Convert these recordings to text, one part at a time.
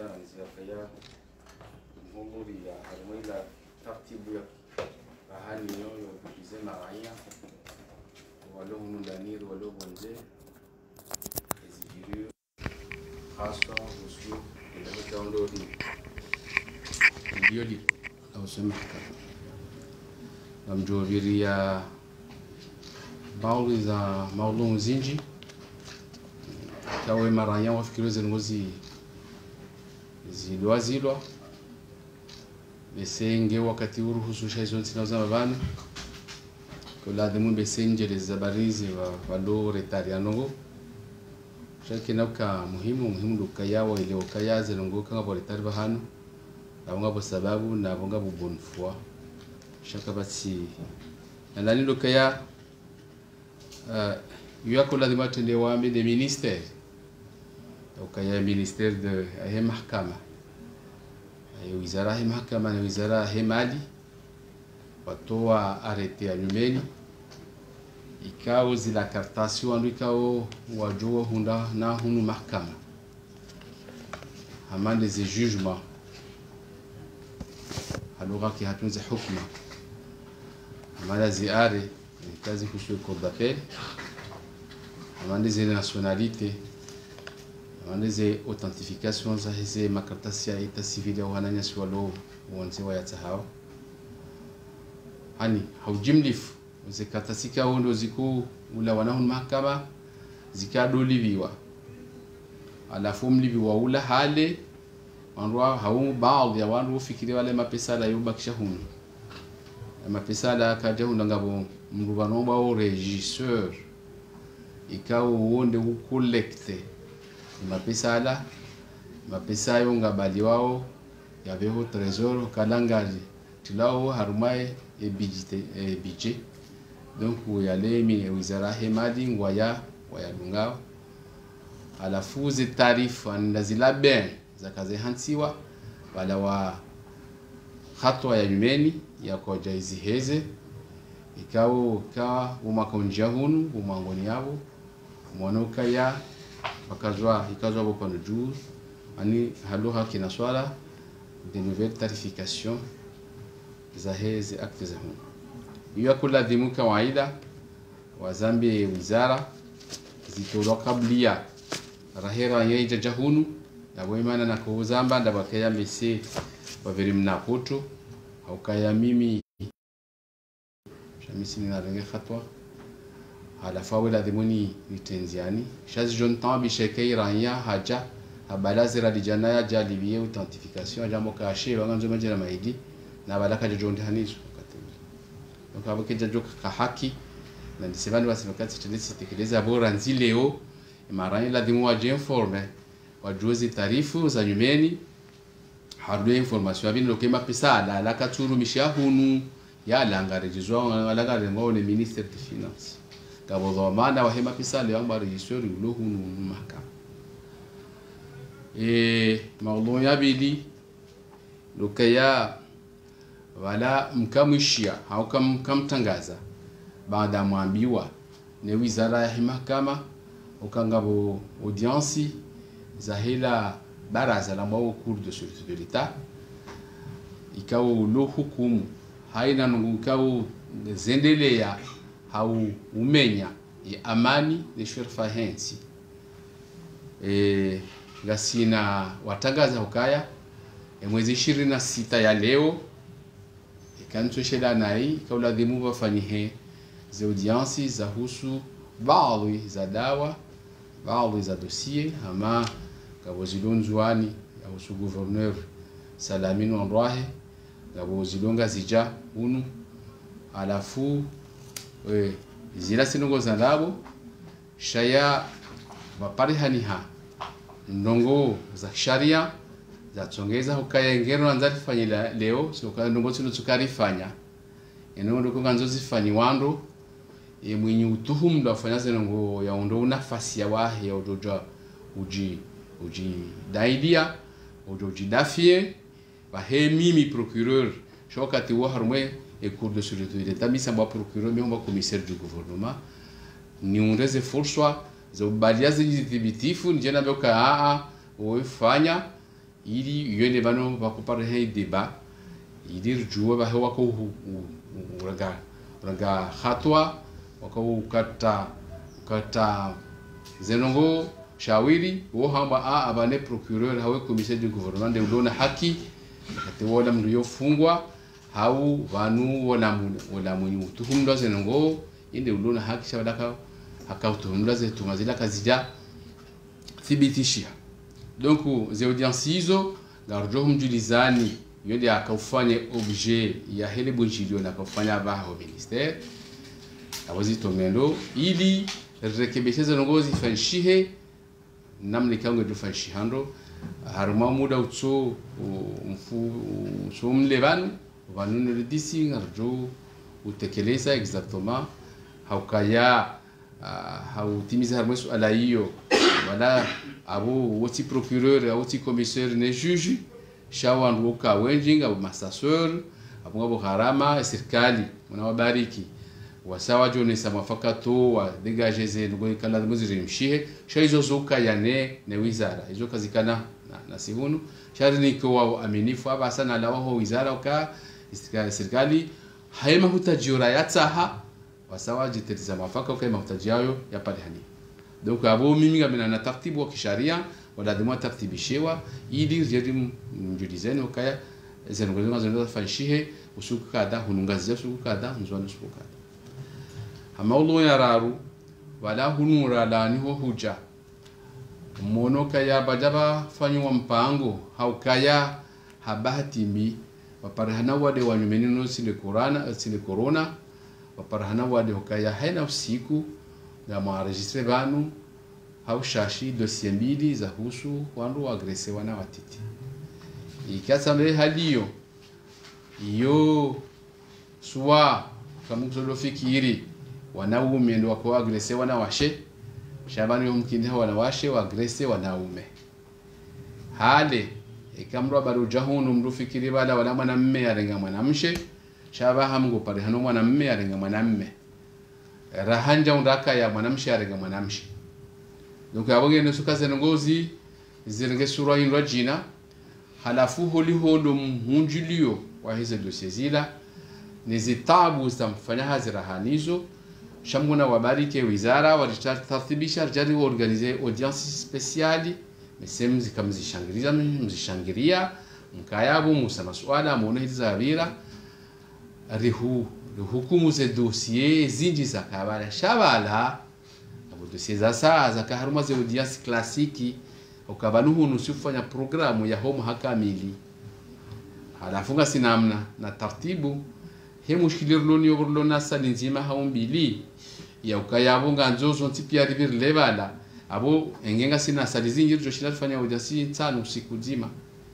kawaida nzia mhumuri ya harumila tartibu ya ahali yoyo kizema raia walo mundaniri walo bonze ezijiru hasa usu ndio taundo ndio li au sema namjoviria bauli za maulum zinji kawe maranya wafikiri zengozi zilwa besenge wakati uruhusu shaizo nsinaza bana kula demu besenge lezabarizi wa lo retariano shaki nauka muhimu dukayawa ile okayaze longo kanga boretari bahano abonga bo sababu na abonga bo bonne foi shaka batsi nani dukaya yuko lazima tende waambi de ministère ukaya ministère de mahakama wizara ya mahakama na wizara ya mali watoa arete ya nyumeni ikao zila kartasi wandu ikao wajua hunda na hunu mahakama amande ze jugement haluga ki hatunze hukma amala ziare kazi kushwe cour d'appel amande ze nationalité amande ze authentification za hizi makaratasi ya ita civil ya wananya swalo wonse wa yatahao hani haujimlifu ze katasika wondo ziku ula wanahun mahakama zikadoliviwa alafu mliviwa ula hale wanwa haumu baadhi ya wandu fikiri wale mapesa la yubakisha hunu mapesa la kaja hunda ngabo mrubano ba o regisseur ikao wonde u collecte mapesa yo ngabali wao yabeho trésor kalangali tilao harumaye budget donc yale mi wizara hemadi ngwaya wayalungao alafu ze taarifa ndazila ben zakaze hansiwa wala wa hatwa ya yumeni ya koja hizi heze ikao ka umakonja hunu umangoni yabo mwonoka ya ikazwa bo pano jour ani haluha kina swala de nouvelles tarification za hezi acte za hunu iyo kula dhimu kawaida wa zambi wizara zitoro kablia rahera yeja jahunu na wemana na kuuzamba ndabakaya mesi baviri mnapoto au kaya mimi shamisi ninarenge khatwa ala fawila dhimuni nitenziani shazi jontan bishekei ranya haja abalazira dijanaya jalibiye authentification jambo kashe wanganzo majira maidi na balaka jondi hanizo donc abokeja joka haki na ndisebani wasifakati tenisi tekeleza bora nzileo marani la dhimu wa informe wajuzi taarifu za nyumeni harudwe information abini lokema pesa la katuru mishahunu ya langarejizwa alanga rengo le ministère des finances kabo dhamana wa hema pesa le amba regisseur ulohunu mahakama maudhu ya bili lokaya wala mkamwishia au kamtangaza baada mwambiwa ne wizara ya mahakama ukangabo audience za hela baraza la mwa cour de sûreté de l'état ikao lo hukumu haina ngukao zendelea hau umenya ya amani de shirfahensi gasina watangaza ukaya mwezi 26 ya leo ikanto sheda nai kaula dhimu wafanyihe za audience za husu baadhi za dawa baadhi za dossier ama kabo zilonzwani ya husu gouverneur Salamino Ndwahe kabo zilonga zija unu alafu zila sinongo za ndabo shaya wapari haniha ndongo za sharia za tsongeza hukaya ngero anza fanyila leo soka ndongo tsino tukarifanya eno ndoko kanzo zifanyi wando mwenye utuhumu ndo afanya zenongo ya ndo nafasi ya wahi ya ujoja uji daidia uji dafie bahe mimi procureur shokati wa harumwe et cour de sûreté de l'état misa mwa procureur mwa commissaire du gouvernement ni undeze force za baadhi zidhibitifu njena boka ufanya ili yone bano bakupare hay débat idir juwa ba hawa ko raga khatwa wako kata zenongo shawiri wo hamba abane procureur hawe commissaire du gouvernement de ulona haki kati wala mndu yofungwa hau vanu wala munyu tuhumdo zenongo inde ulona haki shabadaka hakautuhumdo ze tumazila kazija thibitishia. Donc ze audience hizo garjo mjulizani yodi akafanya objet ya hele bunjilio na akafanya baho ministère abazi tomendo ili rekebisha zongozi fanshihe namni kango do fanshihando haruma muda utso mfumle vanu le disi garjo utekeleza exactement haukaya hautimiza harmesu ala hiyo wala abo woti procureur woti commissaire ne juge shawan woka wenjinga abo masseur abo abo harama serikali mnawabariki wasawa jone samafakato wa degager ze ngo kala muziri mshihe shaizo zoka yane ne wizara hizo kazikana na sihunu sharini kwa aminifu aba sana la wao wizara ka serikali haima hutajura yatsaha wasawa jitetiza mafaka kwa mahutajiayo ya pale hani. Donc abo mimi ngamina na taratibu wa kisharia wala demo tartibishewa ili jeri mjulizeni ukaya zenongozwa zenongozwa fanshihe usuku kada hunungazia usuku kada nzwana usuku kada amaulu ya raru wala hunura dani ho huja mono kaya bajaba fanywa mpango haukaya habahatimi waparahana wade wanyumenino sile corona waparahana wade hukaya haina usiku ya maenregistre banu haushashi dossier mbili za husu wandu agrese wana watiti ikatsambe haliyo iyo suwa kamuzo fikiri wanaume ndio wako agrese wana washe shabani mkindi wana washe wa agrese wanaume hale ikamro baru jahunu mru fikiri bala wala mwanamme arenga mwanamshe shaba hamgo pale hano mwanamme arenga mwanamme rahanja undaka ya mwanamshi arenga mwanamshi. Donc abonge no suka zenongozi zirenge sura inwa jina halafu holi hodo mhunjilio wa hizo dossier zila ni zitabu zitamfanya hazira hanizo shamguna wabarike wizara walitartibisha jari organize audience spéciale mesem zikamzishangiria mkayabu musa maswala muone hizo zabira hukumu ze dossier zinji za kabala shabala abo dossier za saa za kaharuma ze audience klasiki ukabanuhu nusifanya programu ya homo hakamili halafunga sinamna na tartibu he mushkilirlo ni yorlo nasa nzima haumbili ya ukayabunga nzozo ntipia ribir levala abo engenga sina salizingi joshina fanya audience tsano usiku nzima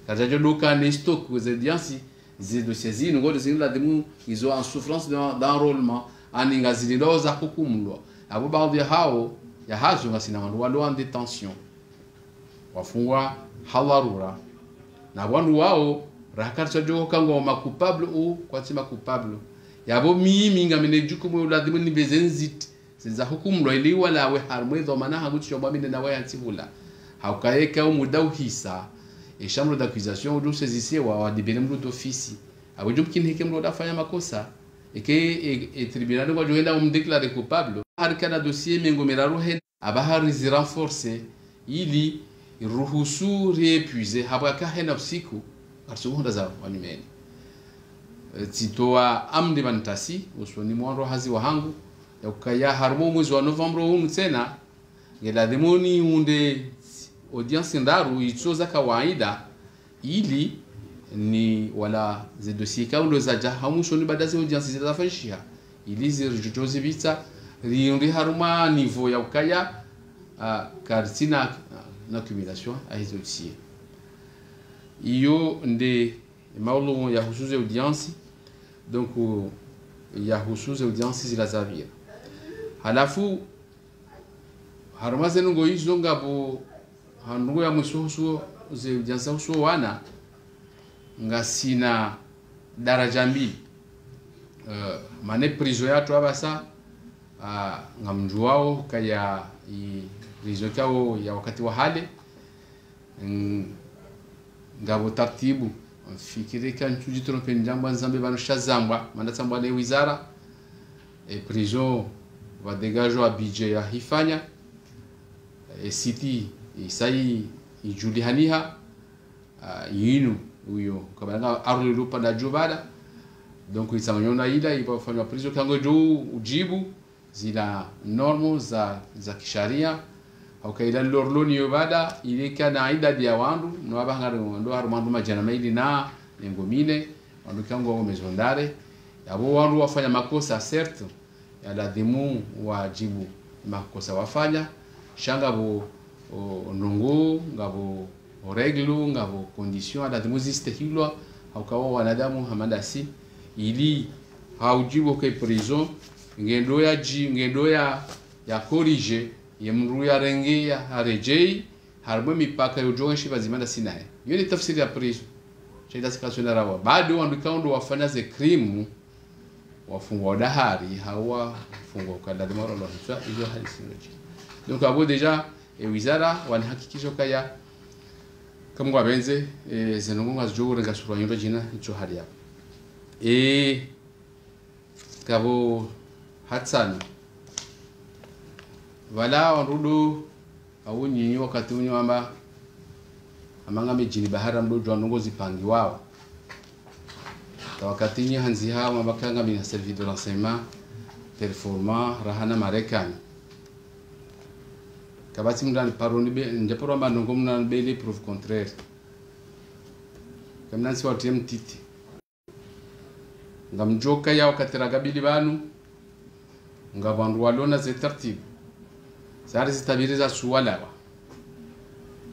kajajo doka ne stock ze audience ze dossiers zino ngo zino demu izo en souffrance d'enrôlement aninga zililo za hukumlo abo baadhi hao ya hazo ngasina walo en détention wafungwa halarura na wanu wao rakarcha jogo kango makupable ou kwatima coupable yabo mimi ngamene jukumu uladimu ni bezenzit za hukumlo ili wala we harmwe dhamana haguti shomba mine na waya ntibula haukaeka umudau hisa et chambre d'accusation do saisissé wa dibere mru d'office abo jumkini heke mru dafanya makosa et tribunal ngo joenda umdéclarer coupable harikana dossier mengomera rohe abahari zi renforcer ili ruhusu repuize habaka hena usiku arsuhunda za wanyumeni titoa amde bantasi usoni mwaro hazi wahangu ya ukaya harmo mwezi wa November huu tena ngela demoni unde audience ndaru itsoza kawaida ili ni wala ze dossier kaundo za jahamu shoni badaze audience zitafanyishia ili zirjojoze vita riundi haruma niveau ya ukaya kartina na accumulation a hizo dossier iyo nde maulu ya husuze audience donc ya husuze audience zilazavira halafu haruma zenungo hizo ngabo hanungo ya msuhusu ze audience husu wana ngasina daraja mbili mane prison ya twabasa ngamjuao kaya prison kao ya wakati wa hale ngabo taratibu fikiri kan tuji trompe njamba nzambe bano shazamba manda tsamba le wizara e prison va dégager a budget ya hifanya e city isai ijuli haniha yinu huyo kabanga arule lupa da jubada donc isamanyona ila ibafanywa prison kango jo ujibu zila normo za kisharia au kaida lorloni yobada ile kana idadi ya wandu no abangare ndo harumandu majana maili na ngomine wandu kango mezondare yabo wandu wafanya makosa certes ya lazimu wajibu makosa wafanya shanga bo ndungu ngabo reglu ngabo condition lazimu ziste hilwa au kawa wanadamu hamandasi ili haujibu ke prison ngendo ya corriger yemru ya renge ya harejei harbo mipaka yojonga shiba zimanda sinaye yoni tafsiri ya prison chaida sikasona rawa bado wandukaondo wafanya ze crime wafungwa dahari hawa fungwa kada demoro lo hizo hali sinoji donc abo deja wizara wanahakikisha kaya kama benze zenonga zjogora ngasura nyumba jina hicho hali hapo kabo hatsani wala wanrudu au nyinyi wakati unyo amba amanga mejini bahara mdojo wanongo zipangi wao wakati nyi hanzi hao mabakanga mina service de renseignement performant rahana marekani kabati mndani paroni be ndeporo amba nongo mna bele proof contraire kamna si watu mtiti ngamjoka yao katiraga bili banu ngabandu walona ze tartibu sari zitabiriza suwalawa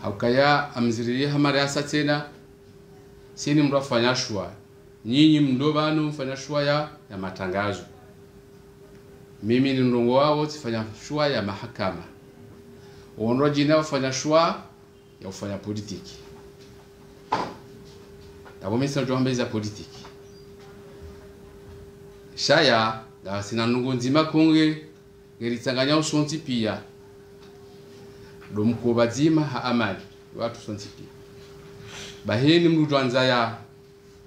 haukaya amziriye hamari asa tena sini mndu afanya shua nyinyi mndo banu mfanya shua ya matangazo mimi ni ndongo wao tifanya shua ya mahakama uonro jina wafanya shua ya ufanya politiki tabo mesa johamba za politiki shaya da sina nungu nzima konge ngeritanganya usonti pia domko bazima ha amali watu sonti pia baheni mrudu anza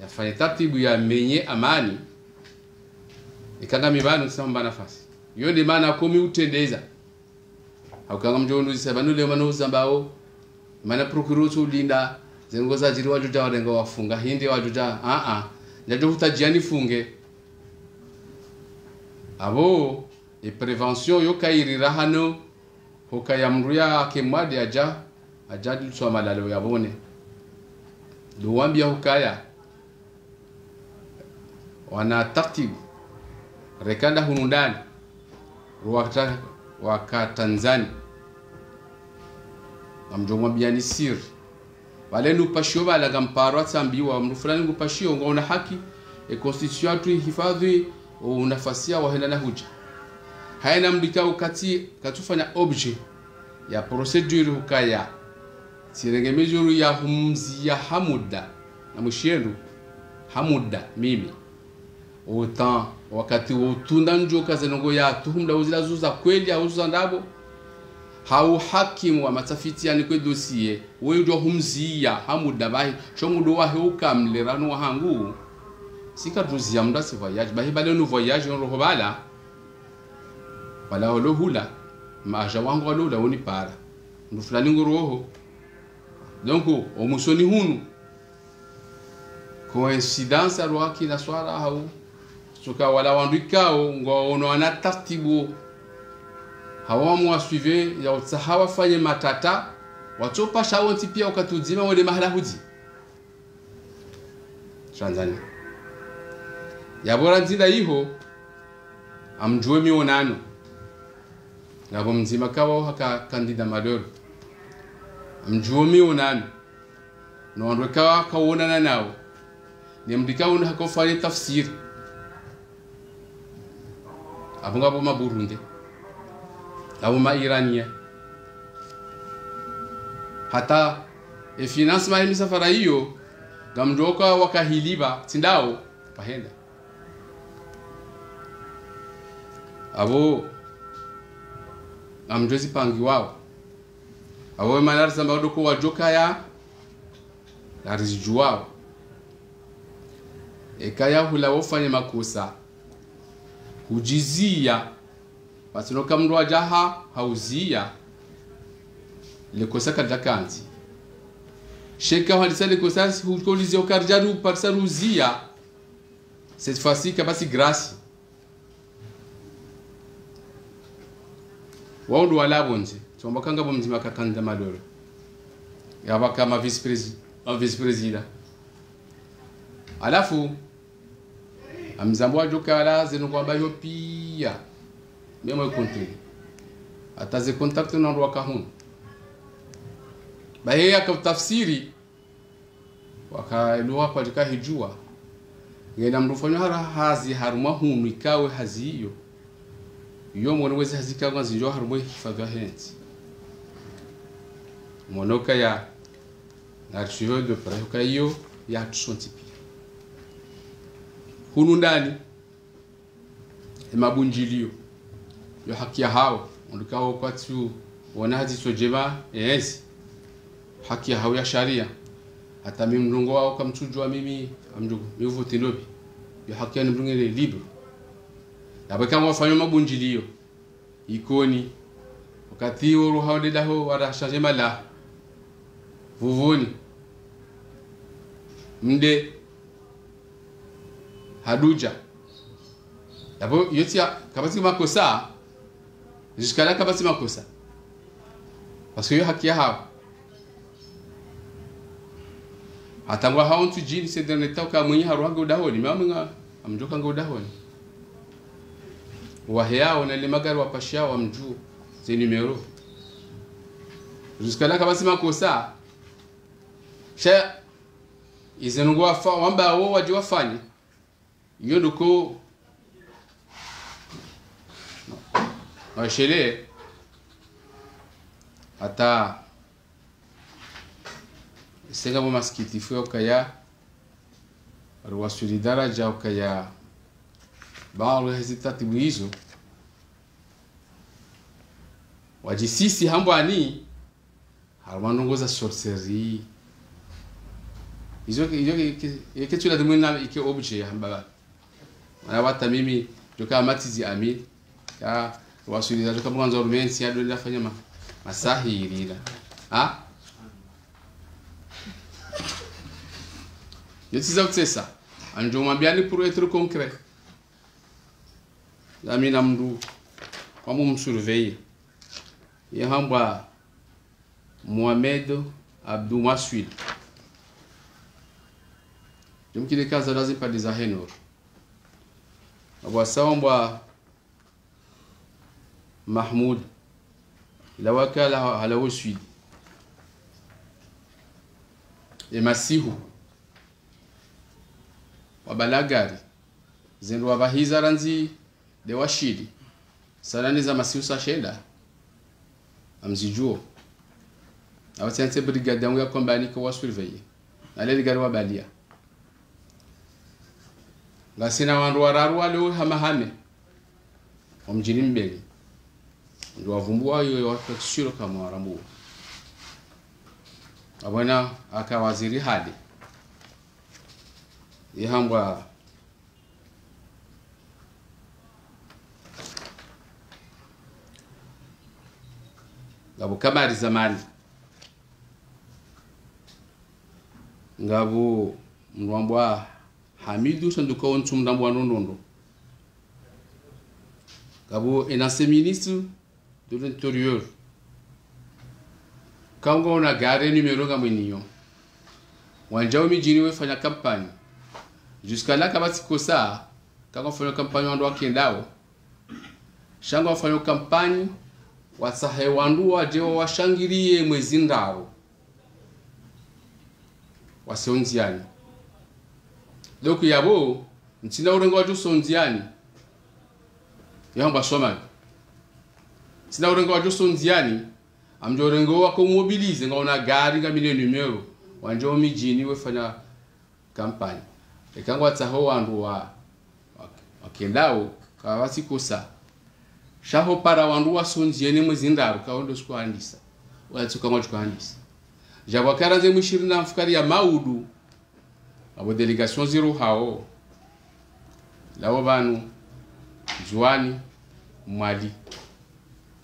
yafanya taratibu ya menye amani ikanga mibano samba nafasi yonde maana komi utendeza haukanga mjono zisabanu le mano zambao maana procureur ulinda zengoza jiri wajuja warenga wafunga hindi wajuja ndajo utajiani funge abo e prevention yo kairira hano hokaya mruya kemwadi ajadi so malalo yabone duwambia hokaya wana tartibu rekanda hunundani waka Tanzania amjongwa biani siri wale nupashio bala gamparo atsambiwa mru fulani ngupashio ngona haki e constitution atu hifadhi unafasia wahenda na huja haina mdikao katufanya objet ya procedure hukaya sirengemezuru ya humzi ya hamuda na mshiendu hamuda mimi autant wakati utunda njoka zenongo ya tuhumda uzila zuza kweli au zuza ndabo hau hakimu wa matafiti yani kwe dossier wewe ndio humzi ya hamuda bahi chomudo wa ukamlerano wa hangu sika tuzi ya mda si voyage bahi bale no voyage on rohobala wala olohula maja wangu alola oni para ndo fulani ngoroho donc o musoni hunu coïncidence alwaki na swala au soka wala wandikao ngo ono ana tartibu hawamu wasuive ya utsahawa fanye matata watopa shawonti pia wakatuzima wale mahala huji Tanzania yabora nzida hiho amjue mionano ngabo mzima kawo haka kandida madoro amjue mionano no andweka kawona nao ni mdika una hakofanya tafsiri abunga bo maburundi abo ma irania hata e financement ya misafara hiyo gamdoka wakahiliba tindao pahenda abo amjozi pangi wao abo manar samba doko wajoka na rizijuao ekaya hula wofanya makosa hujizia pasinoka mndu ajaha hauzia lekosa kadakanzi sheka halisa lekosa hukolizia ukarjaru parsaruzia cette fois-ci kabasi grâce waudu wala bonze tombakanga bomzima kakanda malolo yaba kama vice president alafu amzambwa jokala zeno kwamba yo pia memo kontre ataze contact na ndo wakahun baye akatafsiri wakaelewa kwa jika hijua ngena mrufanya hara hazi haruma hunu ikawe hazi hiyo yo mwana wezi hazika kwa zinjo haruma hifadhi henzi monoka ya archive de preuve hiyo ya tusontipi hunu ndani mabunjilio yo haki ya hao ndikao kwa tu wanahazi sojema yes haki ya hao ya sharia hata mimi mrongo wao kamchujwa mimi amjugo mivote lobi yo haki ya mrungele libre na kama wafanya mabunjilio ikoni wakati woro hao dedaho wara shajema la vuvoni mde haduja yabo yotia kabasi makosa jusqu'à là kabasi makosa parce que yo haki hao atangwa hao tujini c'est dans l'état ka mwenye haruanga udahoni mama amjoka ngo udahoni wahea na le magari wapashia wa mjuu c'est numéro jusqu'à là kabasi makosa sha izenungwa fa wamba wao waje wafanye iyo ndoko washele ata senga mo maskiti fo kaya ruwa solidara ja kaya baalo hesitati buizo wajisisi hambwani harmanongoza sorcerie izo ke tula demuna ike obje hamba na wata mimi joka matizi ami ya wasuli joka mwanzo rumensi ya ndo fanya masahiri ila ha yotiza kutsesa anjo mwambiani pour être concret ami namdu kwa mumsurveiller ya hamba Mohamed Abdou Maswil jumkile kaza lazima pa desahenor abwasamba Mahmoud lawakala ala uswid e masihu wabalagari zendo wabahiza ranzi de washidi sanani za masihu sashenda amzijuo awatente brigade yangu ya kombani kwa surveiller ale ligari wabalia ngasina wandu wararwa leo hamahame omjini mbele ndo wavumbua hiyo wakashiro kama warambu abona akawaziri hadi ihambwa ngabo kamari zamani ngabo mwambwa Hamidu sanduka ontum ndambwa nondo ngabo un ancien ministre de l'intérieur kango ona gare numéro ngamwenio wanjao mijini wefanya campagne jusqu'à là kabati kosa kango fanya campagne wando wakendao shanga wafanya campagne wasahe wandu waje washangirie mwezi ndao wasonziani donc yabo ntina urengo waju sonziani yamba soma ntina urengo waju sonziani amjo urengo wako mobilize ngaona gari ngamile numero wanjo mijini wefanya campagne ekangwa tsaho wandu wakendao kawasi kosa shaho para wandu wasonzieni mwezi ndaro kaondo sikuandisa watsuka mwacho kuandisa jabwa karanze mwishiri na mfukari ya maudu abo delegation zero hao lawo banu juani mwali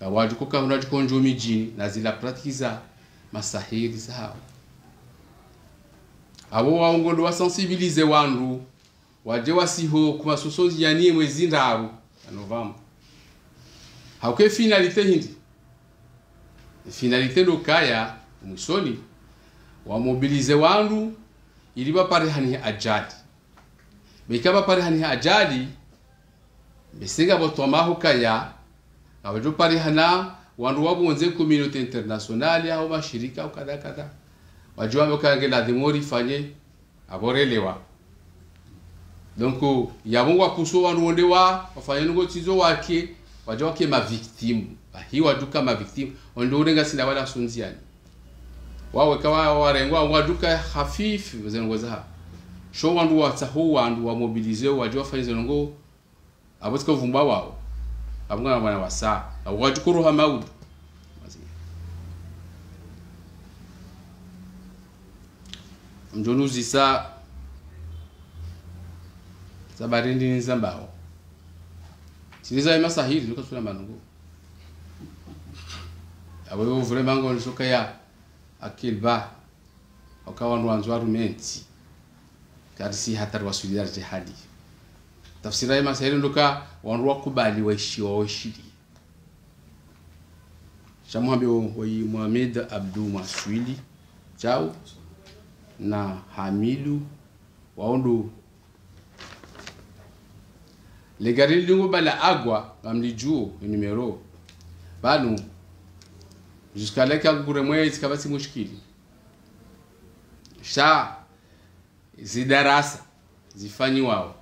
bawaju kuka unaju konjo mijini na zila pratikiza masahiri zao abo waongondo wasensibilize wandu waje wasiho kuma sosozi yani mwezi ndaru ya Novemba hauke finalite hindi finalite lokaya mwisoni wa mobilize wandu ili bapare hani ajali bekaba pare hani ajali besinga botomaho kaya abajo pare hana wandu wabonze community internationale au mashirika au kada wajua mkangela dimori fanye aborelewa donc yabongwa kuso wandu ondewa wafanye ngo tizo wake wajua wake ma victime hi waduka ma victime ondo urenga sina wala sunziani wawe kawa warengwa waduka hafifu zengoza sho wandu wataho wandu wa mobilize wajua fanye zengo abotika vumba wao abungana bana wasa wajukuru ha maudu mjonuzi sa sabarindi nzambao siniza masahiri nuka tuna manungu abo vraiment ngo nsoka ya akilba akawa nwanzo arumenti kadisi hatari wa solidarity hadi tafsira ya masahiri ndoka wandu wakubali waishiri shamwambi wa Mohamed Abdou Maswili chao na Hamilu waondo le gari lingo bala agwa ngamlijuo numero banu jusqu'à là kagure mwezi kabasi mushkili sha zidarasa zifanyi wao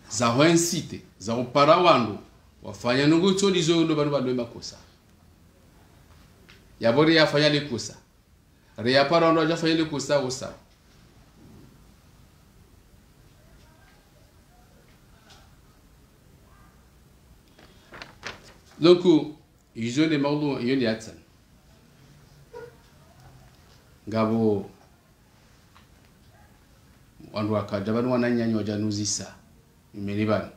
za hoensite za upara wandu wafanya nungu cholizo ndo banu balwe makosa yabori yafanya likosa Ria para ndo ajafanya likosa usa donc yizone mawdu yoni atsan ngabo wandu wakadabanu wananyanyo januzisa imelibani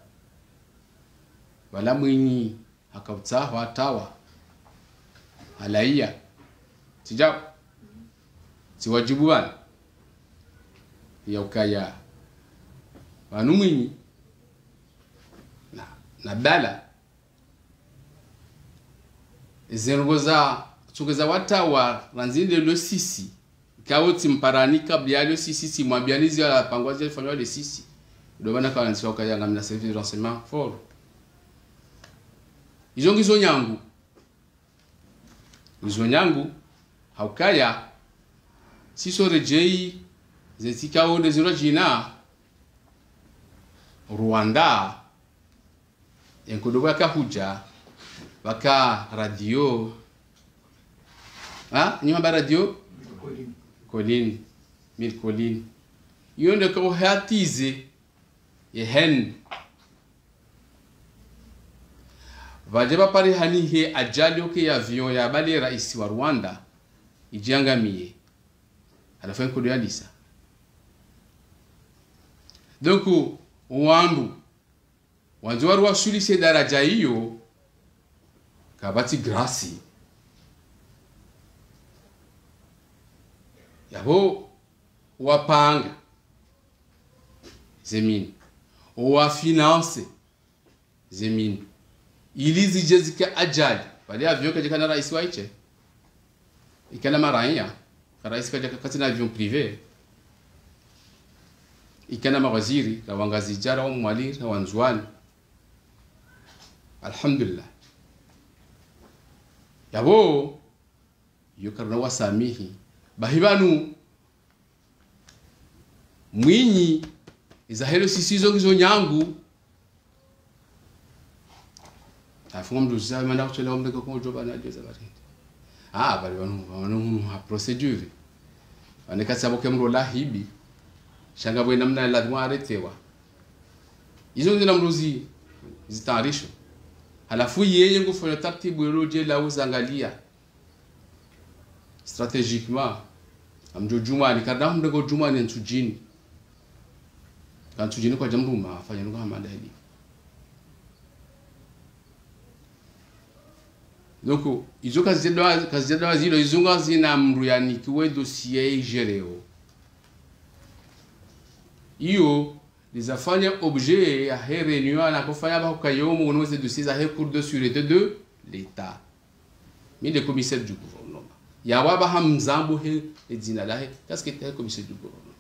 wala mwinyi akautsaho atawa alaia sijao siwajibu wana ya ukaya wanu mwinyi na dala zengoza tugeza watawa ranzinde lo sisi kawoti mparani kabla lo sisi mwambianizi ala pangwaje fanywa le sisi ndo bana kwa nsi ukaya ngamna service de renseignement fort izo nyangu haukaya siso rejei zetika onde zero jina Rwanda enkodo waka huja waka radio nyuma ba radio Colin yonde ko hatize yehen vajeba pari hani he ajali oke ya avion ya bali rais wa Rwanda ijiangamie alafa ko ya lisa donc wandu wanjwaru wa sulise daraja hiyo kabati grasi yabo wapanga zemini wa finance zemini ilizi jezika ajali bali avion kaje kana rais waiche ikana maraya rais kaje katina avion privé ikana mawaziri na wangazi jara wa mwali na wanzwani alhamdulillah yabo yokarna wasamihi bahibanu mwinyi izahelo sisizo ngizo nyangu afunga mdu za manda kuchelewa mdeko kwa joba na jeza bari bali wanu ha procedure anekasa boke mro lahibi shanga bwe namna lazima aretewa izo ndio namruzi zitarisho halafu yeye ngufanya taratibu roje la uzangalia strategiquement amjo juma ni kada mdogo juma ni ntujini kan tujini kwa jamruma afanya nuka hamada hili donc izo kazi dawa zilo izunga zina mru yani kiwe dossier gereo iyo lizafanya objet ya réunion na kufanya ba kayomo unoze dossier za cour de sûreté de l'état mi de commissaire du gouvernement ya waba hamzambo he edzina lahe qu'est-ce que était commissaire du gouvernement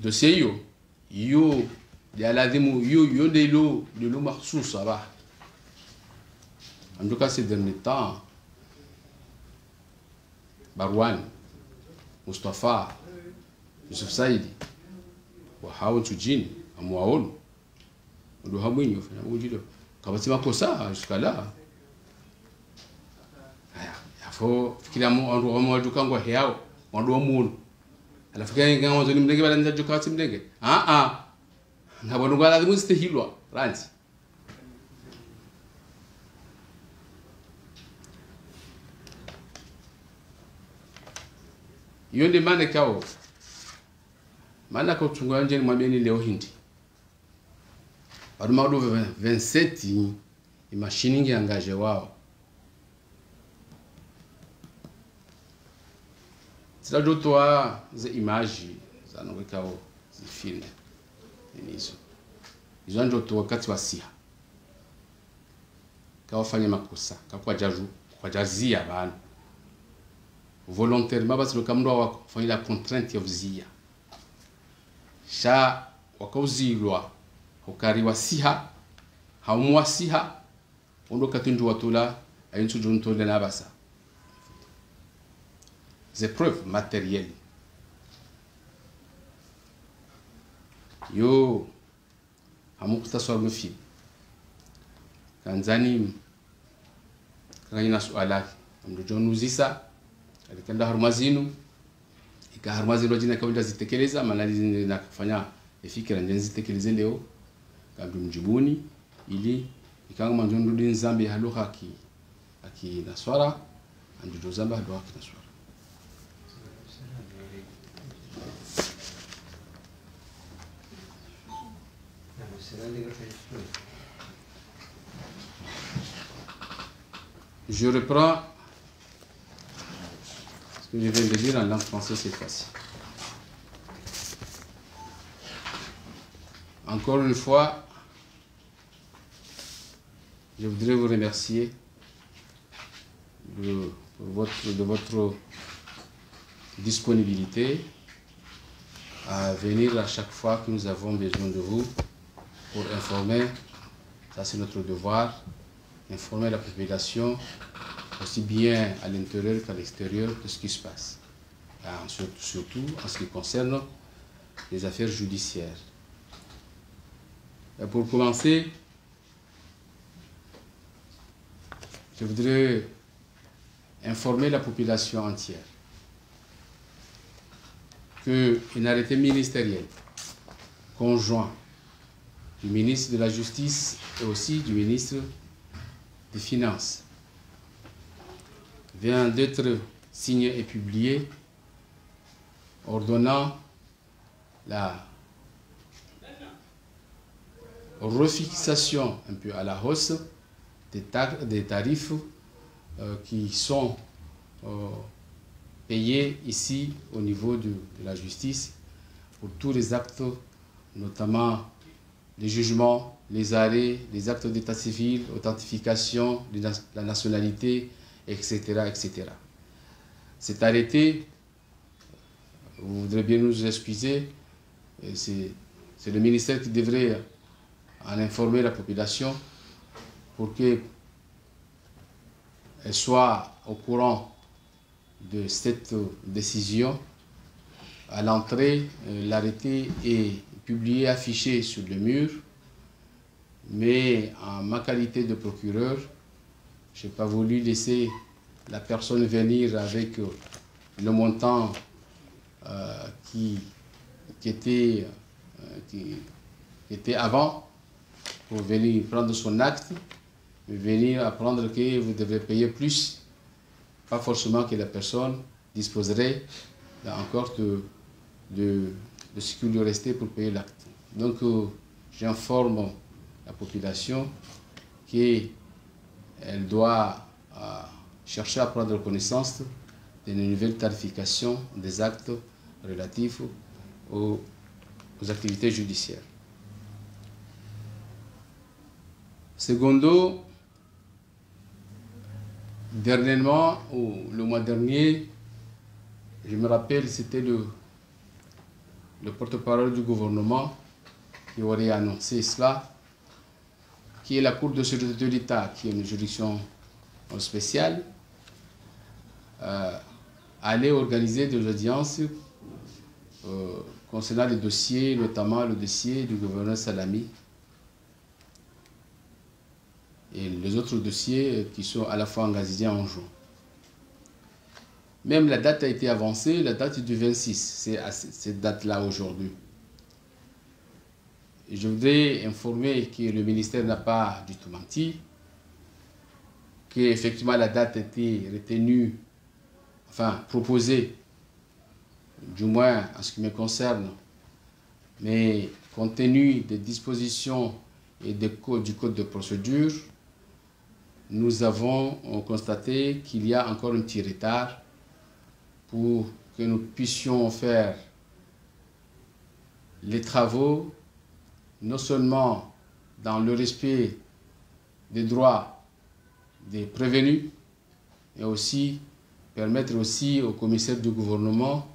dossier yo ya lazimu yo de lo mahsus aba en tout cas ces derniers temps Barwan Mustafa Yusuf Saidi wa hawo tujini amwaonu ndo hamwinyo fanya ujido kabati makosa jusqu'à là aya yafo kila mu duka ngo heao ndo munu alafikiri ngamo zoni mdenge bala nzajo kati mdenge ngabona ngala lazima hilwa ranzi yonde mane kao mana ko tungwa nje mwambeni leo hindi bado maudo 27 imashini ngi angaje wao sila jotoa ze image za nawekao zi film nizo izo njoto wakati wa siha kawafanya makosa kwa jazia bana volontairement parce que kamdo wako fanya la contrainte of zia sha wakauzilwa ukariwa siha haumwa siha ondo katundu watula ayintu jonto de nabasa des preuves matérielles yo hamukta swalmu fi kanzani kanyina swala amdo jonuzisa alikenda harumazinu ikaharumazinu jina kaunda zitekeleza manali na kufanya ifikira nje zitekeleze leo kabla mjibuni ili ikanga manjondo din zambi haluha aki naswara andu zamba haluha aki naswara je reprends ce que je viens de dire en langue française cette fois-ci. Encore une fois, je voudrais vous remercier de votre disponibilité à venir à chaque fois que nous avons besoin de vous pour informer, ça c'est notre devoir, informer la population aussi bien à l'intérieur qu'à l'extérieur de ce qui se passe, surtout en ce qui concerne les affaires judiciaires. Et pour commencer, je voudrais informer la population entière qu'un arrêté ministériel conjoint du ministre de la Justice et aussi du ministre des Finances vient d'être signé et publié ordonnant la refixation un peu à la hausse des tarifs qui sont payés ici au niveau de la justice pour tous les actes, notamment les jugements, les arrêts, les actes d'état civil, authentification de la nationalité, etc., etc. Cet arrêté, vous voudrez bien nous excuser, c'est le ministère qui devrait en informer la population pour qu'elle soit au courant de cette décision. À l'entrée, l'arrêté est publié, affiché sur le mur, mais en ma qualité de procureur, je n'ai pas voulu laisser la personne venir avec le montant qui était avant pour venir prendre son acte, mais venir apprendre que vous devez payer plus pas forcément que la personne disposerait encore de ce qui lui restait pour payer l'acte. Donc j'informe la population qu'elle doit chercher à prendre connaissance de nouvelles tarifications des actes relatifs aux activités judiciaires. Secondo, dernièrement, ou le mois dernier, je me rappelle, c'était le porte-parole du gouvernement qui aurait annoncé cela, qui est la Cour de sécurité de l'État, qui est une juridiction spéciale, allait organiser des audiences concernant les dossiers, notamment le dossier du gouverneur Salami et les autres dossiers qui sont à la fois engagés en juin. Même la date a été avancée, la date du 26, c'est à cette date-là aujourd'hui. Je voudrais informer que le ministère n'a pas du tout menti, qu'effectivement la date a été retenue, enfin proposée, du moins en ce qui me concerne, mais compte tenu des dispositions et du code de procédure, nous avons constaté qu'il y a encore un petit retard pour que nous puissions faire les travaux, non seulement dans le respect des droits des prévenus, mais aussi permettre aussi au commissaire du gouvernement,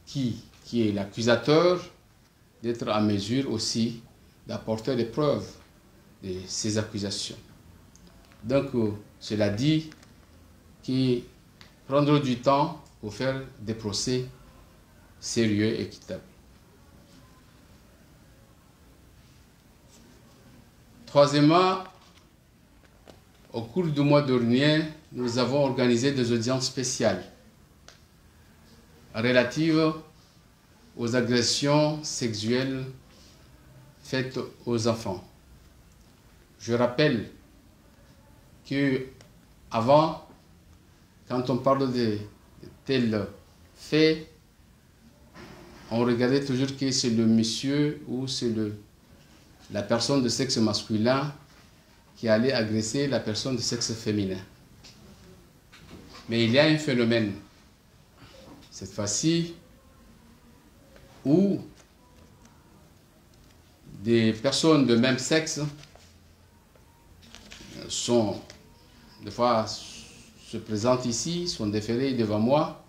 qui est l'accusateur, d'être en mesure aussi d'apporter des preuves de ces accusations. Donc, cela dit, qu'il prendra du temps pour faire des procès sérieux et équitables. Troisièmement, au cours du mois dernier, nous avons organisé des audiences spéciales relatives aux agressions sexuelles faites aux enfants. Je rappelle que avant, quand on parle de tels faits, on regardait toujours que c'est le monsieur ou c'est la personne de sexe masculin qui allait agresser la personne de sexe féminin. Mais il y a un phénomène, cette fois-ci, où des personnes de même sexe sont, des fois, se présentent ici, sont déférés devant moi.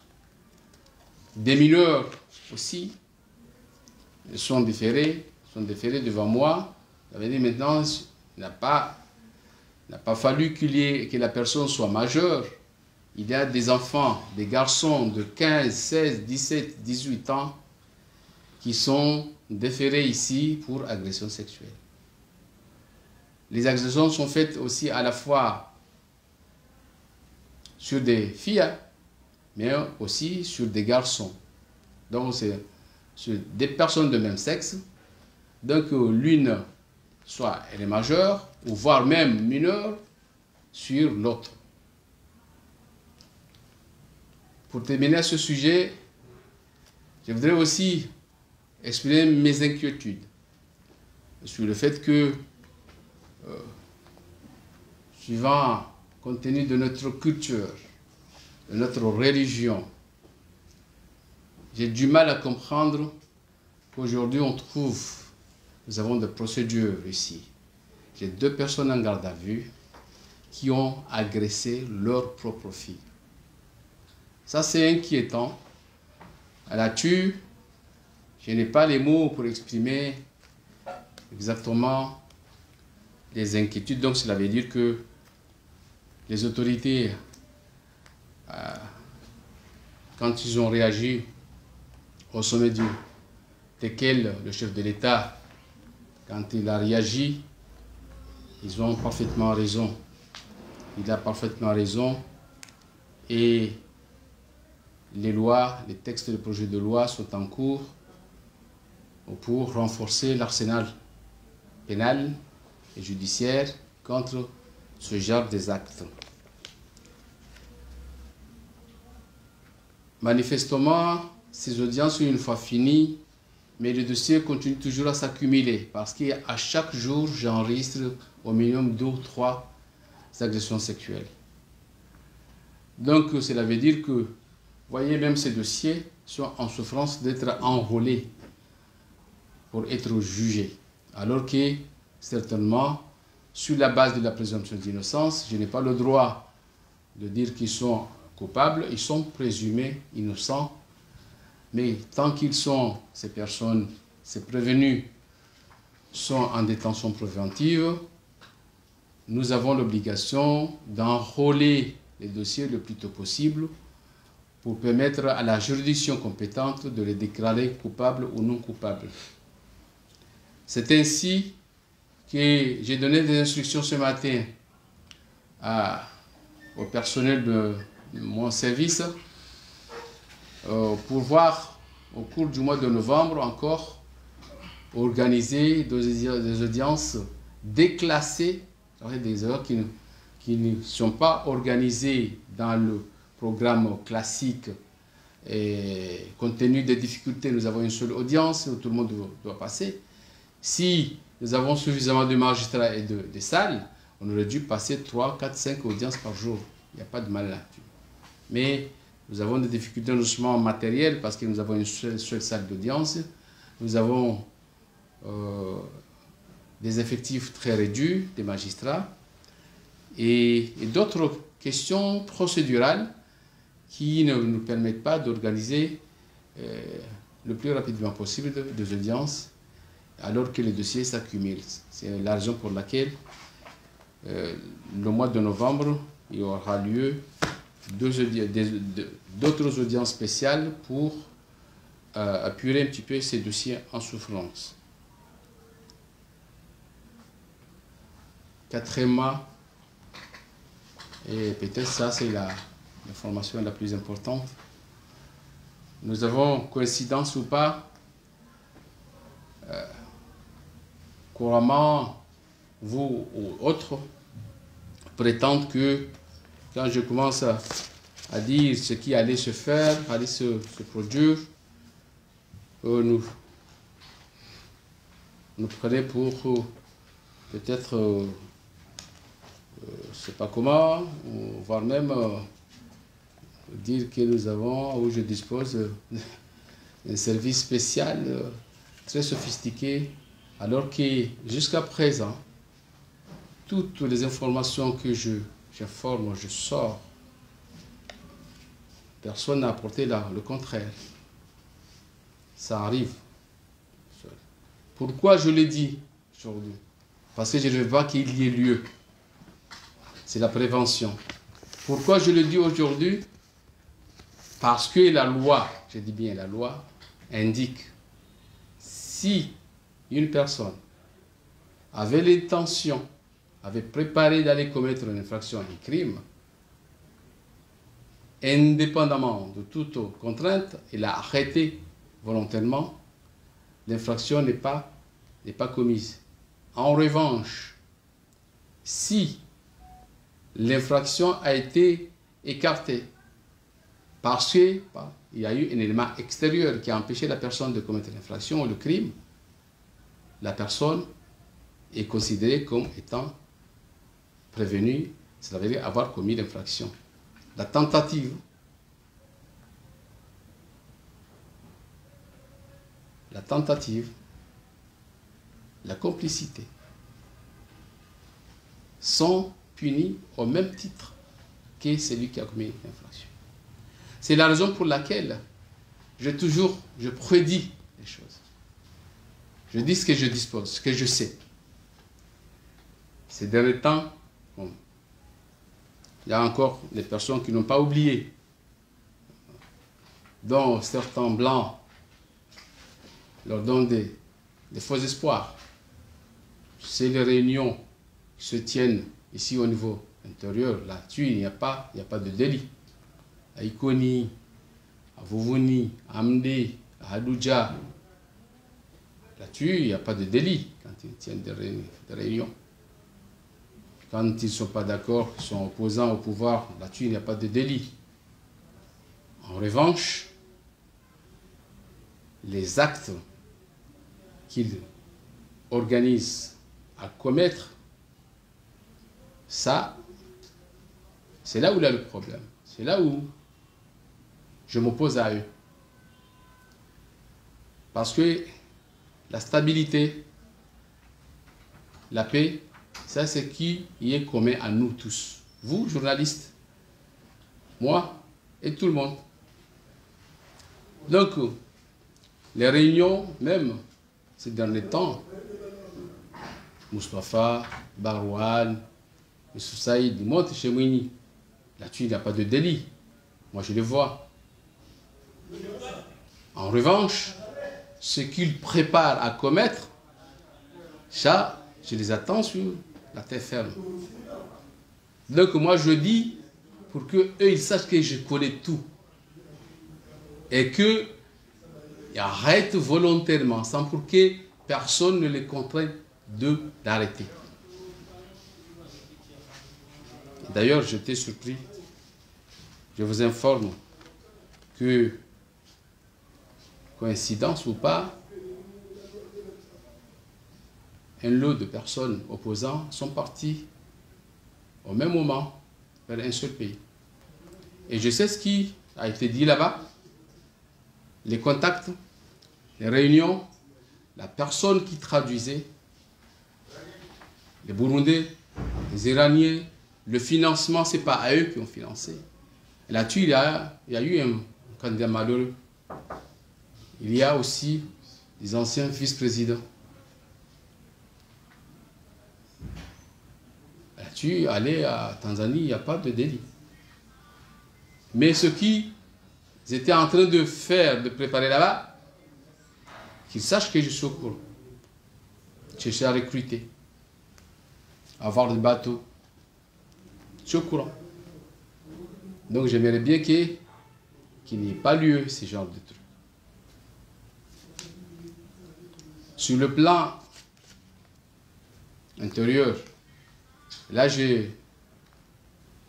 Des mineurs aussi sont déférés devant moi. Ça veut dire maintenant, il n'a pas fallu que la personne soit majeure. Il y a des enfants, des garçons de 15, 16, 17, 18 ans qui sont déférés ici pour agression sexuelle. Les agressions sont faites aussi à la fois sur des filles, mais aussi sur des garçons. Donc c'est sur des personnes de même sexe. Donc l'une, soit elle est majeure, ou voire même mineure, sur l'autre. Pour terminer ce sujet, je voudrais aussi exprimer mes inquiétudes sur le fait que, compte tenu de notre culture, de notre religion, j'ai du mal à comprendre qu'aujourd'hui nous avons des procédures ici. J'ai 2 personnes en garde à vue qui ont agressé leur propre fille. Ça, c'est inquiétant. Là-dessus, je n'ai pas les mots pour exprimer exactement les inquiétudes. Donc, cela veut dire que les autorités, quand ils ont réagi au sommet desquels le chef de l'État, quand il a réagi, ils ont parfaitement raison. Il a parfaitement raison. Et les textes de projet de loi sont en cours pour renforcer l'arsenal pénal et judiciaire contre ce genre d'actes. Manifestement, ces audiences, une fois finies, mais le dossier continue toujours à s'accumuler parce qu'à chaque jour, j'enregistre au minimum 2 ou 3 agressions sexuelles. Donc, cela veut dire que, vous voyez, même ces dossiers sont en souffrance d'être enrôlés pour être jugés. Alors que, certainement, sur la base de la présomption d'innocence, je n'ai pas le droit de dire qu'ils sont coupables, ils sont présumés innocents. Mais tant qu'ils sont, ces personnes, ces prévenus, sont en détention préventive, nous avons l'obligation d'enrôler les dossiers le plus tôt possible pour permettre à la juridiction compétente de les déclarer coupables ou non coupables. C'est ainsi que j'ai donné des instructions ce matin au personnel de mon service pour voir au cours du mois de novembre encore organiser des audiences déclassées, des heures qui ne sont pas organisées dans le programme classique. Et compte tenu des difficultés, nous avons une seule audience où tout le monde doit passer. Si nous avons suffisamment de magistrats et de salles, on aurait dû passer 3, 4, 5 audiences par jour. Il n'y a pas de mal là-dessus. Mais nous avons des difficultés non seulement matérielles parce que nous avons une seule salle d'audience. Nous avons des effectifs très réduits, des magistrats, et d'autres questions procédurales qui ne nous permettent pas d'organiser le plus rapidement possible des audiences alors que les dossiers s'accumulent. C'est la raison pour laquelle le mois de novembre, il y aura lieu d'autres audiences spéciales pour apurer un petit peu ces dossiers en souffrance. Quatrièmement, et peut-être ça c'est l'information la plus importante, nous avons, coïncidence ou pas, couramment, vous ou autres, prétendent que quand je commence à dire ce qui allait se faire, allait se produire, nous prenez pour peut-être, je ne sais pas comment, voire même dire que nous avons, ou je dispose d'un service spécial très sophistiqué, alors que jusqu'à présent, toutes les informations que j'informe, je sors, personne n'a apporté le contraire. Ça arrive. Pourquoi je le dis aujourd'hui? Parce que je ne veux pas qu'il y ait lieu. C'est la prévention. Pourquoi je le dis aujourd'hui? Parce que la loi, je dis bien la loi, indique si une personne avait l'intention, avait préparé d'aller commettre une infraction, un crime, indépendamment de toute contrainte, il a arrêté volontairement, l'infraction n'est pas commise. En revanche, si l'infraction a été écartée parce qu'il y a eu un élément extérieur qui a empêché la personne de commettre l'infraction ou le crime, la personne est considérée comme étant prévenue, cela veut dire avoir commis l'infraction. La tentative, la complicité sont punis au même titre que celui qui a commis l'infraction. C'est la raison pour laquelle je prédis les choses. Je dis ce que je dispose, ce que je sais. Ces derniers temps, bon, il y a encore des personnes qui n'ont pas oublié, dont certains blancs leur donnent des faux espoirs. C'est les réunions qui se tiennent ici au niveau intérieur. Là-dessus, il n'y a pas de délit. À Ikoni, à Vouvouni, à Amdé, à Hadouja, là-dessus, il n'y a pas de délit quand ils tiennent des réunions. Quand ils ne sont pas d'accord, ils sont opposants au pouvoir, là-dessus, il n'y a pas de délit. En En revanche, les actes qu'ils organisent à commettre, ça, c'est là où il y a le problème. C'est là où je m'oppose à eux. Parce que la stabilité, la paix, ça c'est qui y est commun à nous tous. Vous, journalistes, moi et tout le monde. Donc, les réunions, même ces derniers temps, Moustapha, Barouane, M. Saïd, ils montent chez Mouni. Là-dessus, il n'y a pas de délit. Moi, je les vois. En revanche, ce qu'ils préparent à commettre, ça, je les attends sur la terre ferme. Donc, moi, je dis, pour qu'eux, ils sachent que je connais tout. Et qu'ils arrêtent volontairement, sans pour que personne ne les contraigne d'arrêter. D'ailleurs, j'étais surpris. Je vous informe que, coïncidence ou pas, un lot de personnes opposants sont partis au même moment vers un seul pays. Et je sais ce qui a été dit là-bas, les contacts, les réunions, la personne qui traduisait, les Burundais, les Iraniens, le financement, ce n'est pas à eux qui ont financé. Là-dessus, il y a eu un candidat malheureux. Il y a aussi des anciens vice-présidents. Là-dessus, aller à Tanzanie, il n'y a pas de délit. Mais ce qu'ils étaient en train de faire, de préparer là-bas, qu'ils sachent que je suis au courant. Chercher à recruter, avoir des bateaux. Je suis au courant. Donc j'aimerais bien qu'il n'y ait pas lieu ce genre de trucs. Sur le plan intérieur, là je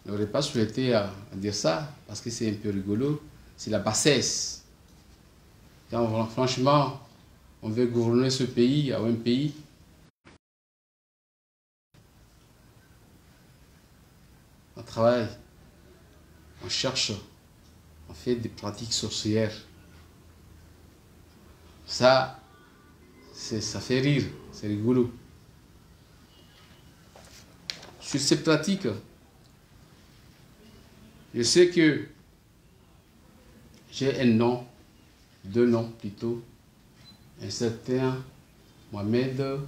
n'aurais pas souhaité dire ça parce que c'est un peu rigolo, c'est la bassesse. Quand, franchement, on veut gouverner ce pays, un pays, on travaille, on cherche, on fait des pratiques sorcières. Ça fait rire, c'est rigolo. Sur ces pratiques, je sais que j'ai un nom, deux noms plutôt, un certain Mohamed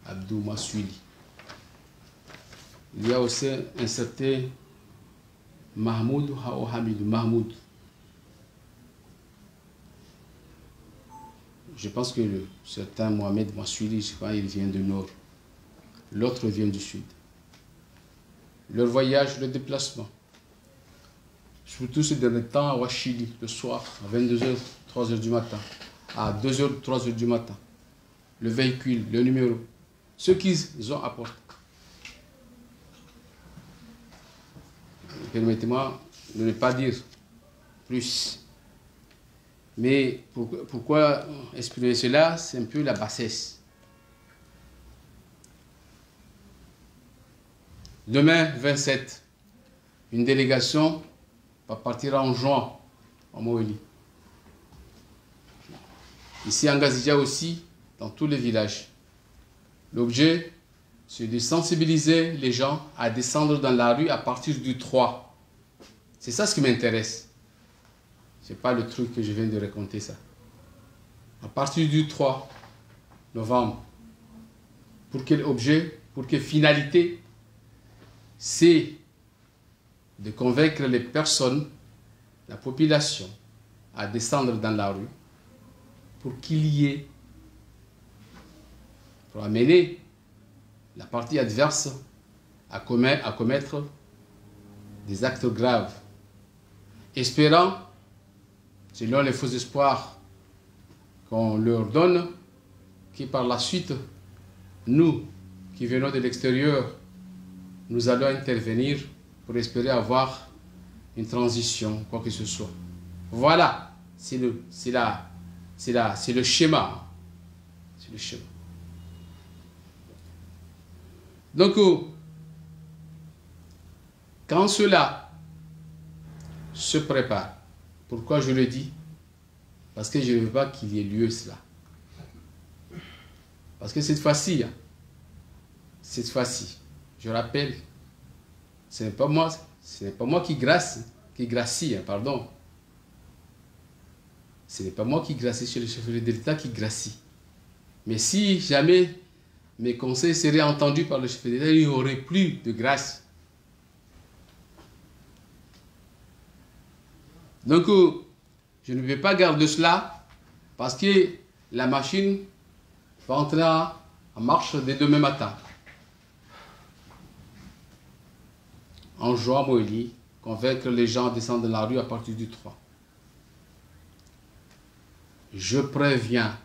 Abdou Massouli. Il y a aussi un certain Mahmoud Hamidou Mahmoud. Je pense que le certain Mohamed Massouli, je sais pas, il vient du nord. L'autre vient du sud. Leur voyage, leur déplacement. Surtout ces derniers temps à Ouachili, le soir, à 22h, 3h du matin. À 2h, 3h du matin. Le véhicule, le numéro. Ce qu'ils ont apporté. Permettez-moi de ne pas dire plus. Mais pourquoi exprimer cela? C'est un peu la bassesse. Demain, 27, une délégation va partir en juin en Moélie. Ici en Gazidja aussi, dans tous les villages. L'objet, c'est de sensibiliser les gens à descendre dans la rue à partir du 3. C'est ça ce qui m'intéresse. Ce n'est pas le truc que je viens de raconter ça. À partir du 3 novembre. Pour quel objet? Pour quelle finalité? C'est de convaincre les personnes, la population, à descendre dans la rue pour qu'il y ait, pour amener la partie adverse à commettre des actes graves, espérant, selon les faux espoirs qu'on leur donne, que par la suite, nous qui venons de l'extérieur, nous allons intervenir pour espérer avoir une transition, quoi que ce soit. Voilà, c'est le schéma. C'est le schéma. Donc, quand cela se prépare, pourquoi je le dis? Parce que je ne veux pas qu'il y ait lieu cela. Parce que cette fois-ci, je rappelle, ce n'est pas moi qui gracie, pardon. Ce n'est pas moi qui gracie, c'est le chef de l'État qui gracie. Mais si jamais mes conseils seraient entendus par le chef de l'État, il n'y aurait plus de grâce. Donc, je ne vais pas garder cela parce que la machine va entrer en marche dès demain matin. En juin, Moïli, convaincre les gens à descendre de la rue à partir du 3. Je préviens,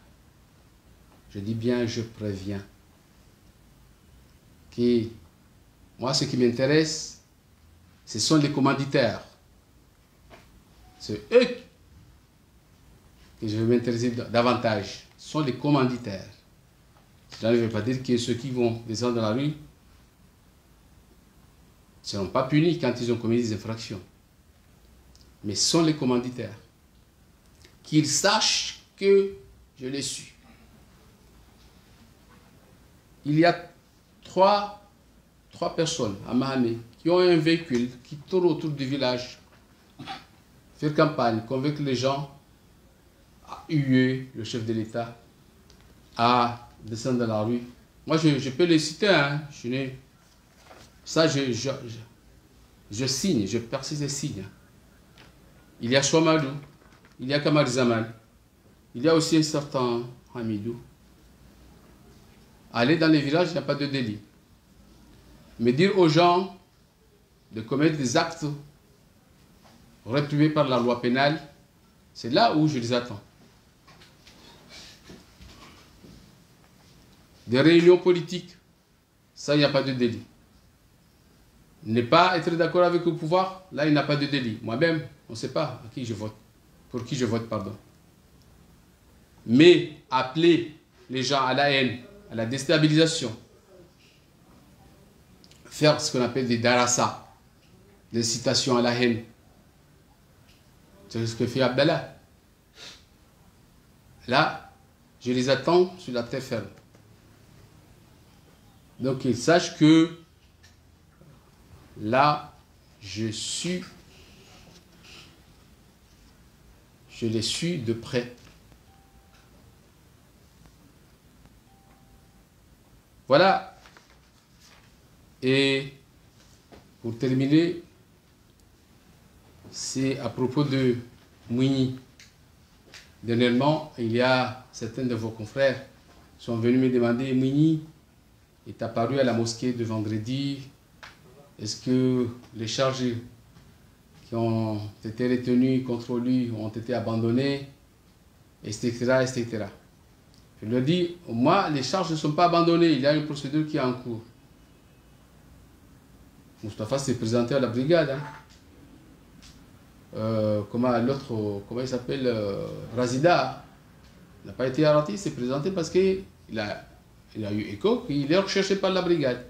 je dis bien je préviens, que moi ce qui m'intéresse, ce sont les commanditaires. C'est eux que je vais m'intéresser davantage. Ce sont les commanditaires. Cela ne veut pas dire que ceux qui vont descendre dans la rue ne seront pas punis quand ils ont commis des infractions. Mais ce sont les commanditaires. Qu'ils sachent que je les suis. Il y a trois personnes à Mahamé qui ont un véhicule qui tourne autour du village, faire campagne, convaincre les gens à huer le chef de l'État, à descendre dans la rue. Moi, je peux les citer, hein. Ça, je signe, je persiste et signe. Il y a Chouamadou, il y a Kamar Zaman, il y a aussi un certain Hamidou. Aller dans les villages, il n'y a pas de délit. Mais dire aux gens de commettre des actes réprimés par la loi pénale, c'est là où je les attends. Des réunions politiques, ça, il n'y a pas de délit. Ne pas être d'accord avec le pouvoir, là, il n'y a pas de délit. Moi-même, on ne sait pas à qui je vote. Pour qui je vote, pardon. Mais appeler les gens à la haine, à la déstabilisation, faire ce qu'on appelle des darasa, des citations à la haine, c'est ce que fait Abdallah. Là, je les attends sur la terre ferme. Donc, ils sachent que là, je les suis de près. Voilà. Et pour terminer, c'est à propos de Mouni. Dernièrement, il y a certains de vos confrères qui sont venus me demander, Mouni est apparu à la mosquée de vendredi. Est-ce que les charges qui ont été retenues contre lui ont été abandonnées, etc., etc. Je leur dis, moi, les charges ne sont pas abandonnées, il y a une procédure qui est en cours. Moustapha s'est présenté à la brigade. Hein. Comment il s'appelle, Razida, n'a pas été arrêté, il s'est présenté parce qu'il a eu écho qu'il est recherché par la brigade.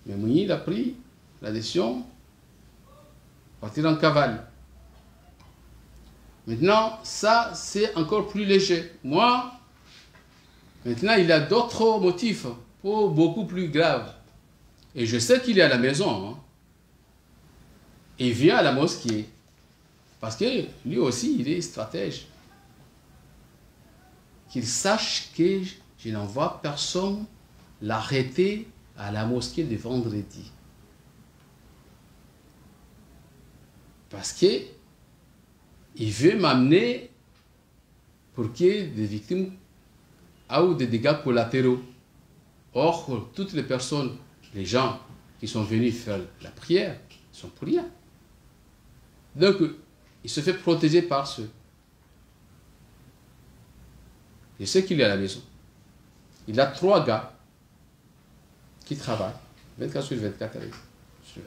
Mais Mouni, il a pris la décision de partir en cavale. Maintenant, ça, c'est encore plus léger. Moi, maintenant, il a d'autres motifs beaucoup plus graves. Et je sais qu'il est à la maison. Hein. Il vient à la mosquée. Parce que lui aussi, il est stratège. Qu'il sache que je n'envoie personne l'arrêter à la mosquée de vendredi. Parce que il veut m'amener pour qu'il y ait des victimes ou des dégâts collatéraux. Or, toutes les personnes, les gens qui sont venus faire la prière, sont pour rien. Donc, il se fait protéger par ceux. Je sais qu'il est à la maison. Il a 3 gars qui travaillent 24 sur 24 avec lui.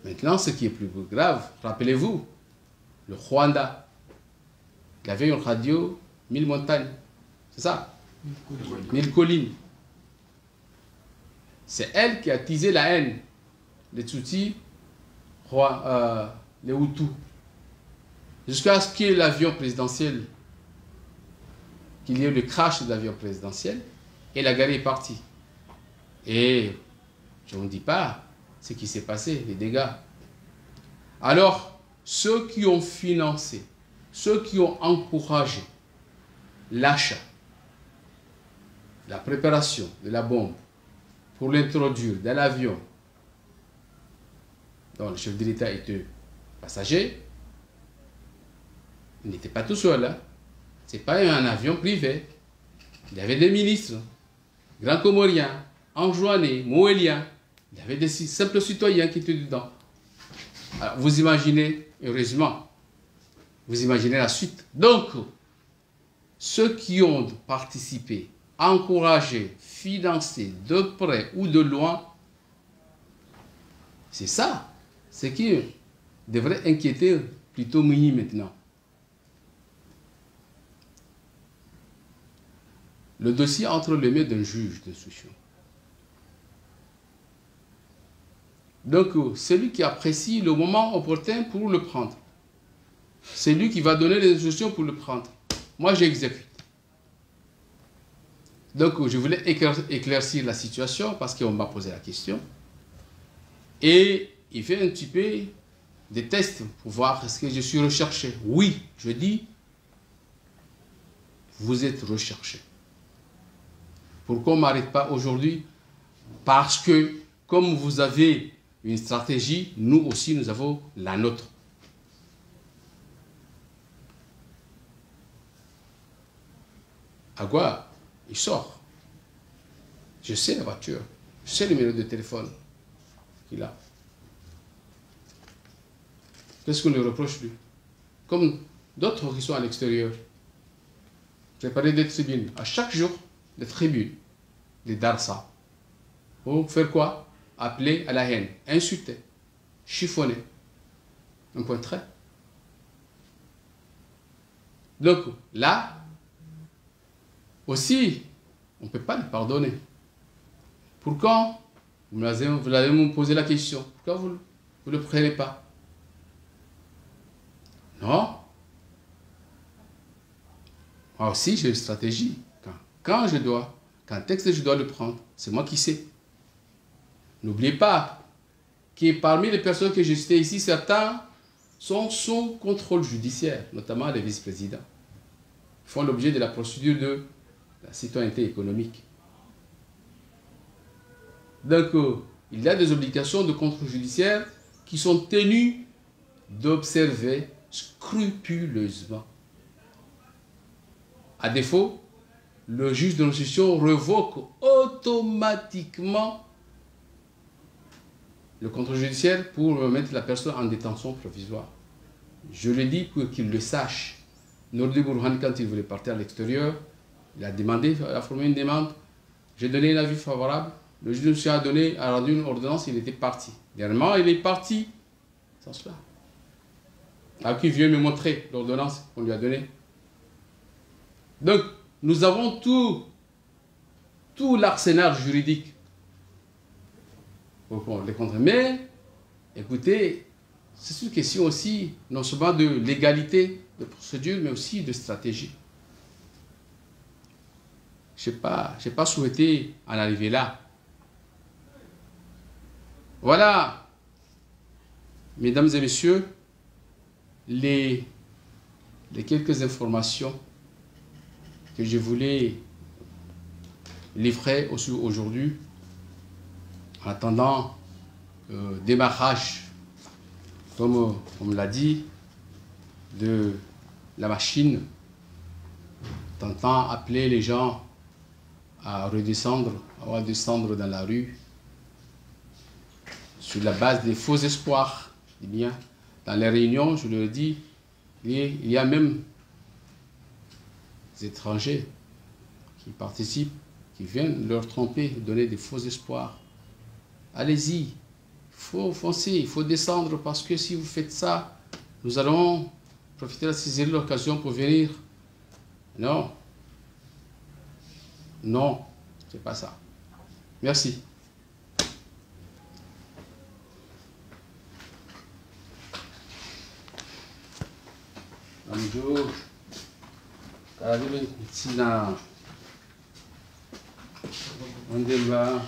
Maintenant, ce qui est plus grave, rappelez-vous, le Rwanda, il avait une radio 1000 montagnes, c'est ça? 1000 collines. C'est elle qui a attisé la haine des Tutsis, les Hutus. Jusqu'à ce qu'il y ait l'avion présidentiel, qu'il y ait eu le crash de l'avion présidentiel, et la guerre est partie. Et je ne dis pas ce qui s'est passé, les dégâts. Alors, ceux qui ont financé, ceux qui ont encouragé l'achat, la préparation de la bombe pour l'introduire dans l'avion dont le chef de l'État était passager, il n'était pas tout seul. Hein. Ce n'est pas un avion privé. Il y avait des ministres, grands comoriens, enjoignés, moéliens. Il y avait des simples citoyens qui étaient dedans. Alors, vous imaginez, heureusement, vous imaginez la suite. Donc, ceux qui ont participé, encouragé, financé de près ou de loin, c'est ça. Ce qui devrait inquiéter plutôt Mouni maintenant. Le dossier entre les mains d'un juge d'instruction. Donc, c'est lui qui apprécie le moment opportun pour le prendre. C'est lui qui va donner les instructions pour le prendre. Moi, j'exécute. Donc, je voulais éclaircir la situation parce qu'on m'a posé la question. Et il fait un petit peu des tests pour voir est-ce que je suis recherché. Oui, je dis, vous êtes recherché. Pourquoi on ne m'arrête pas aujourd'hui? Parce que, comme vous avez une stratégie, nous aussi, nous avons la nôtre. Agua, il sort. Je sais la voiture. Je sais le numéro de téléphone qu'il a. Qu'est-ce qu'on lui reproche, lui? Comme d'autres qui sont à l'extérieur. Préparer des tribunes. À chaque jour, des tribunes. Des darsa. Pour faire quoi? Appeler à la haine. Insulter. Chiffonner. Un point trait. Donc, là, aussi, on ne peut pas le pardonner. Pourquoi? Vous allez me poser la question. Pourquoi vous ne le prenez pas? Non. Moi aussi, j'ai une stratégie. Quand texte je dois le prendre, c'est moi qui sais. N'oubliez pas que parmi les personnes que j'ai citées ici, certains sont sous contrôle judiciaire, notamment les vice-présidents. Ils font l'objet de la procédure de la citoyenneté économique. Donc, il y a des obligations de contrôle judiciaire qui sont tenues d'observer scrupuleusement. À défaut, le juge de l'instruction revoque automatiquement le contrôle judiciaire pour mettre la personne en détention provisoire. Je le dis pour qu'il le sache. Nordi Bourhan, quand il voulait partir à l'extérieur, il a formé une demande. J'ai donné un avis favorable. Le juge d'instruction a rendu une ordonnance, il était parti. Dernièrement, il est parti sans cela. Alors qu'il vient me montrer l'ordonnance qu'on lui a donnée. Donc, nous avons tout l'arsenal juridique pour les contrer. Mais, écoutez, c'est une question aussi, non seulement de légalité, de procédure, mais aussi de stratégie. Je n'ai pas souhaité en arriver là. Voilà, mesdames et messieurs, les quelques informations que je voulais livrer aussi aujourd'hui en attendant démarrage, comme on l'a dit, de la machine tentant appeler les gens à redescendre, à descendre dans la rue sur la base des faux espoirs. Eh bien, dans les réunions, je le dis, il y a même des étrangers qui participent, qui viennent leur tromper, donner des faux espoirs. Allez-y, faut foncer, il faut descendre parce que si vous faites ça, nous allons profiter de saisir l'occasion pour venir. Non. Non, c'est pas ça. Merci. Bonjour. On débat.